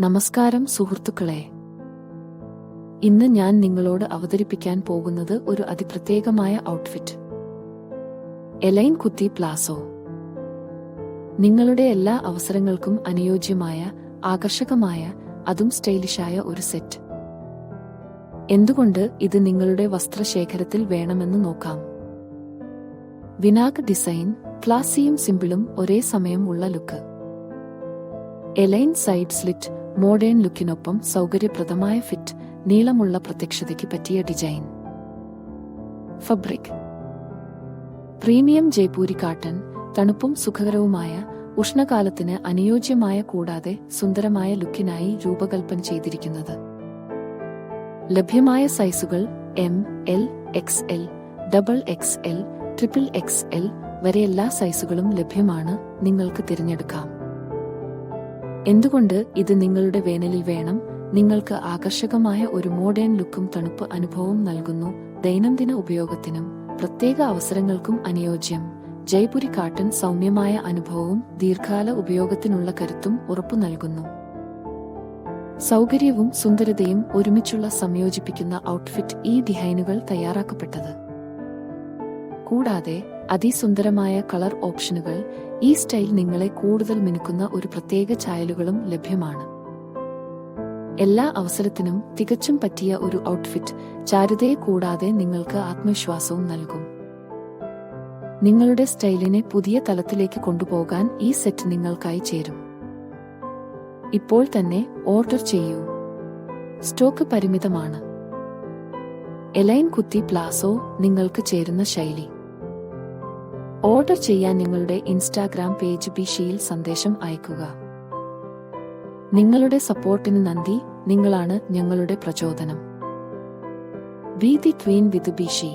നമസ്കാരം സുഹൃത്തുക്കളെ, ഇന്ന് ഞാൻ നിങ്ങളോട് അവതരിപ്പിക്കാൻ പോകുന്നത് ഒരു അതിപ്രത്യേകമായ ഔട്ട്ഫിറ്റ്. എലൈൻ കുത്തി പ്ലാസോ. നിങ്ങളുടെ എല്ലാ അവസരങ്ങൾക്കും അനുയോജ്യമായ, ആകർഷകമായ, അതും സ്റ്റൈലിഷായ ഒരു സെറ്റ്. എന്തുകൊണ്ട് ഇത് നിങ്ങളുടെ വസ്ത്രശേഖരത്തിൽ വേണമെന്ന് നോക്കാം. വിനാഗ് ഡിസൈൻ, ക്ലാസിയും സിമ്പിളും ഒരേ സമയം ഉള്ള look. A line side slit, modern ലുക്കിനൊപ്പം സൗകര്യപ്രദമായ ഫിറ്റ്, നീളമുള്ള പ്രത്യക്ഷതയ്ക്ക് പറ്റിയ design. Fabric premium Jaipuri cotton, തണുപ്പും സുഖകരവുമായ, ഉഷ്ണകാലത്തിന് അനുയോജ്യമായ കൂടാതെ സുന്ദരമായ ലുക്കിനായി രൂപകൽപ്പന ചെയ്തിരിക്കുന്നത്. ലഭ്യമായ സൈസുകൾ M, L, XL, XXL, XXL വരെ എല്ലാ സൈസുകളും ലഭ്യമാണ്. നിങ്ങൾക്ക് തിരഞ്ഞെടുക്കാം. എന്തുകൊണ്ട് ഇത് നിങ്ങളുടെ വേനലിൽ വേണം? നിങ്ങൾക്ക് ആകർഷകമായ ഒരു മോഡേൺ ലുക്കും തണുപ്പ് അനുഭവവും നൽകുന്നു. ദൈനംദിന ഉപയോഗത്തിനും പ്രത്യേക അവസരങ്ങൾക്കും അനുയോജ്യം. ജയ്പൂരി കാട്ടൺ സൗമ്യമായ അനുഭവവും ദീർഘകാല ഉപയോഗത്തിനുള്ള കരുത്തും ഉറപ്പു നൽകുന്നു. സൗകര്യവും സുന്ദരതയും ഒരുമിച്ചുള്ള സംയോജിപ്പിക്കുന്ന ഔട്ട്ഫിറ്റ്. ഈ ഡിസൈനുകൾ തയ്യാറാക്കപ്പെട്ടത് കൂടാതെ അതിസുന്ദരമായ കളർ ഓപ്ഷനുകൾ. ഈ സ്റ്റൈൽ നിങ്ങളെ കൂടുതൽ മിനുക്കുന്ന ഒരു പ്രത്യേക ചായലുകളും ലഭ്യമാണ്. എല്ലാ അവസരത്തിനും തികച്ചും പറ്റിയ ഒരു ഔട്ട്ഫിറ്റ്. ചാരുതയെ കൂടാതെ നിങ്ങൾക്ക് ആത്മവിശ്വാസവും നൽകും. നിങ്ങളുടെ സ്റ്റൈലിനെ പുതിയ തലത്തിലേക്ക് കൊണ്ടുപോകാൻ ഈ സെറ്റ് നിങ്ങൾക്കായി ചേരും. ഇപ്പോൾ തന്നെ ഓർഡർ ചെയ്യൂ. സ്റ്റോക്ക് പരിമിതമാണ്. എലൈൻ കുത്തി പ്ലാസോ നിങ്ങൾക്ക് ചേരുന്ന ശൈലി. ഓർഡർ ചെയ്യാൻ നിങ്ങളുടെ ഇൻസ്റ്റാഗ്രാം പേജ് ബിഷിയിൽ സന്ദേശം അയയ്ക്കുക. നിങ്ങളുടെ സപ്പോർട്ടിന് നന്ദി. നിങ്ങളാണ് ഞങ്ങളുടെ പ്രചോദനം. Be the queen with ബിഷി.